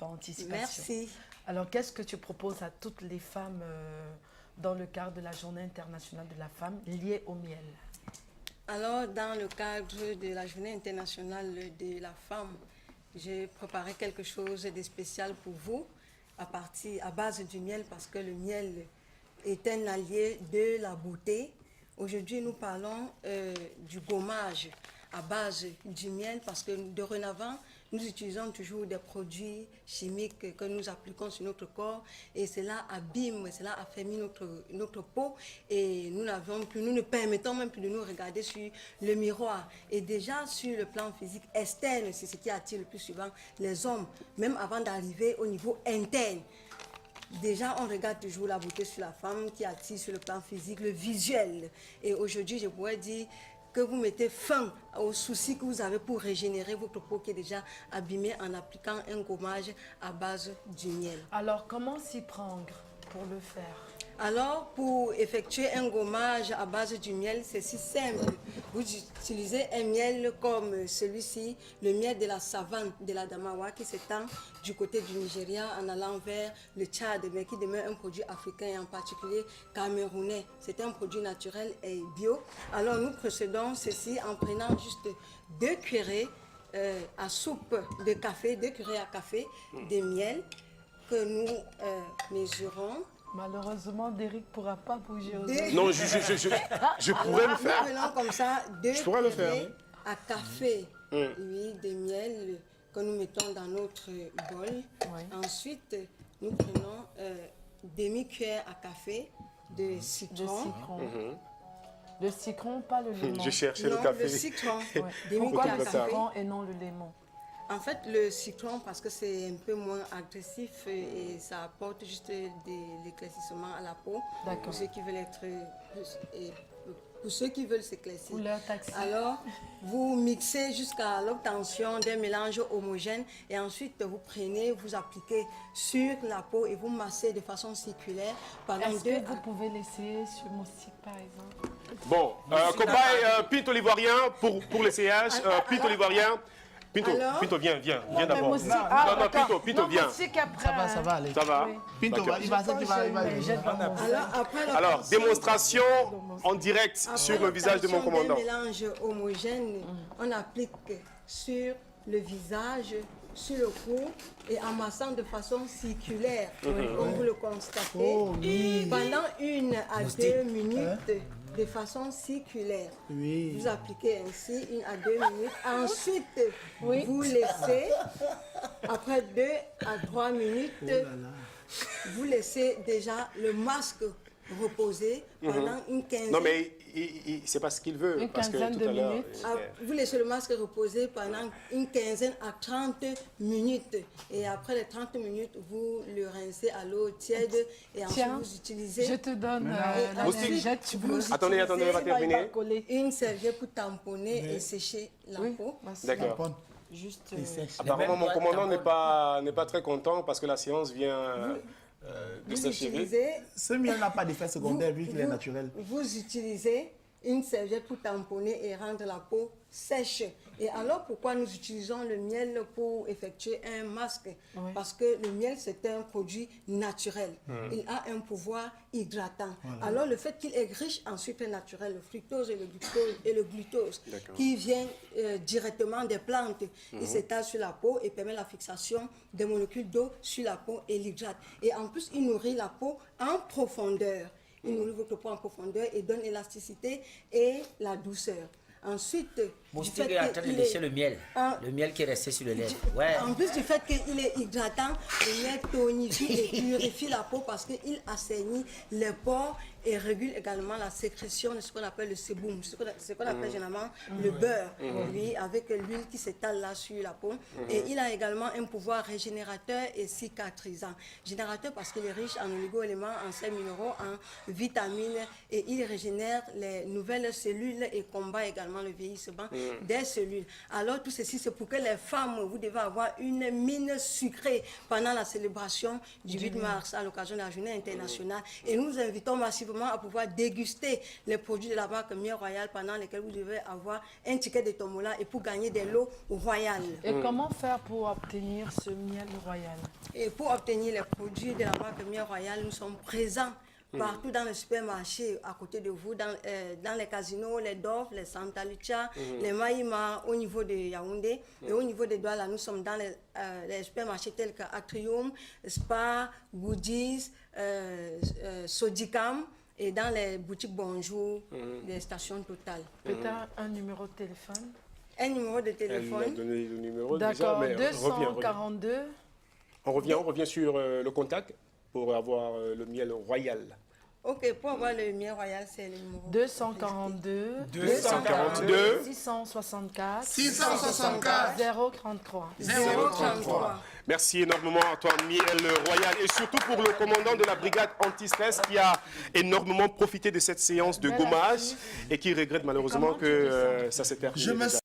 par anticipation. Merci. Alors, qu'est-ce que tu proposes à toutes les femmes dans le cadre de la Journée internationale de la femme liée au miel? Alors, dans le cadre de la Journée internationale de la femme, j'ai préparé quelque chose de spécial pour vous à base du miel, parce que le miel est un allié de la beauté. Aujourd'hui, nous parlons du gommage à base du miel, parce que dorénavant, nous utilisons toujours des produits chimiques que nous appliquons sur notre corps, et cela abîme, cela affaiblit notre peau, et nous ne permettons même plus de nous regarder sur le miroir. Et déjà sur le plan physique externe, c'est ce qui attire le plus souvent les hommes, même avant d'arriver au niveau interne. Déjà, on regarde toujours la beauté sur la femme qui attire sur le plan physique, le visuel. Et aujourd'hui, je pourrais dire que vous mettez fin aux soucis que vous avez pour régénérer votre peau qui est déjà abîmée en appliquant un gommage à base du miel. Alors, comment s'y prendre pour le faire? Alors, pour effectuer un gommage à base du miel, c'est si simple. Vous utilisez un miel comme celui-ci, le miel de la savane de la Damawa, qui s'étend du côté du Nigeria en allant vers le Tchad, mais qui demeure un produit africain et en particulier camerounais. C'est un produit naturel et bio. Alors, nous procédons ceci en prenant juste 2 cuillerées à soupe de café, 2 cuillerées à café de miel que nous mesurons. Malheureusement, Derrick ne pourra pas bouger aux Non, je pourrais le faire. Nous prenons comme ça 2 cuillerées à café, oui, de miel que nous mettons dans notre bol. Oui. Ensuite, nous prenons demi-cuillère à café de citron. Le citron, pas le lemon. Je cherchais Non, le café. le citron. Ouais. Pourquoi Demi-cuillère le à café. citron et non le lemon? En fait, le citron, parce que c'est un peu moins agressif et ça apporte juste de l'éclaircissement à la peau. D'accord. Pour ceux qui veulent être... Pour ceux qui veulent s'éclaircir. Ou leur taxi. Alors, vous mixez jusqu'à l'obtention d'un mélange homogène et ensuite vous prenez, vous appliquez sur la peau et vous massez de façon circulaire pendant Est-ce que vous pouvez l'essayer sur mon site, par exemple? Bon, cobaye, Pinto l'ivoirien pour l'essayage. Pinto l'ivoirien. Pinto, viens d'abord. Non, Pinto, viens. Ça va aller. Ça va? Pinto, il va. Alors, démonstration en direct sur le visage de mon commandant. Un mélange homogène, on applique sur le visage, sur le cou et en massant de façon circulaire, comme vous le constatez, pendant 1 à 2 minutes. De façon circulaire. Oui. Vous appliquez ainsi 1 à 2 minutes. Ensuite, vous laissez, après 2 à 3 minutes, vous laissez déjà le masque reposer pendant une quinzaine. Non, mais c'est pas ce qu'il veut. Une quinzaine de minutes. Vous laissez le masque reposer pendant une quinzaine à 30 minutes. Et après les 30 minutes, vous le rincez à l'eau tiède et ensuite vous utilisez... Je te donne la serviette, tu peux... Attendez, on va terminer. Une serviette pour tamponner et sécher la peau. D'accord. Juste... Apparemment, mon commandant n'est pas très content parce que la séance vient... de s'achever. Ce miel n'a pas d'effet secondaire vu qu'il est naturel. Vous utilisez une serviette pour tamponner et rendre la peau sèche. Et alors, pourquoi nous utilisons le miel pour effectuer un masque? Parce que le miel, c'est un produit naturel. Il a un pouvoir hydratant. Alors, le fait qu'il est riche en sucre naturel, le fructose et le glucose, qui vient directement des plantes, il s'étale sur la peau et permet la fixation des molécules d'eau sur la peau et l'hydrate. Et en plus, il nourrit la peau en profondeur. Il nourrit votre peau en profondeur et donne l'élasticité et la douceur. Ensuite, Moustique est en train de lécher le miel qui est resté sur le lait. Ouais. En plus du fait qu'il est hydratant, le miel tonifie et purifie la peau parce qu'il assainit les pores et régule également la sécrétion de ce qu'on appelle le sébum, ce qu'on appelle généralement le beurre, lui, avec l'huile qui s'étale là sur la peau. Et il a également un pouvoir régénérateur et cicatrisant. Générateur parce qu'il est riche en oligo-éléments, en sels minéraux, en vitamines et il régénère les nouvelles cellules et combat également le vieillissement des cellules. Alors, tout ceci, c'est pour que les femmes, vous devez avoir une mine sucrée pendant la célébration du 8 mars à l'occasion de la journée internationale. Et nous vous invitons massivement à pouvoir déguster les produits de la marque Miel Royal pendant lesquels vous devez avoir un ticket de tombola et pour gagner des lots royales. Et comment faire pour obtenir ce miel royal? Et pour obtenir les produits de la marque Miel Royal, nous sommes présents partout dans les supermarchés à côté de vous, dans les casinos, les Dove, les Santa Lucia, les Maïma au niveau de Yaoundé. Et au niveau de Douala, nous sommes dans les supermarchés tels que Atrium, Spa, Goodies, Sodicam et dans les boutiques Bonjour des stations Total. Peut-être un numéro de téléphone? Un numéro de téléphone. Elle a donné le numéro déjà, D'accord, mais 242. On revient sur le contact pour avoir le miel royal. Ok, pour avoir le miel royal, c'est le numéro 242 664 033. Merci énormément à toi, Miel Royal, et surtout pour le commandant de la brigade anti-stress qui a énormément profité de cette séance de gommage et qui regrette malheureusement que ça s'est terminé.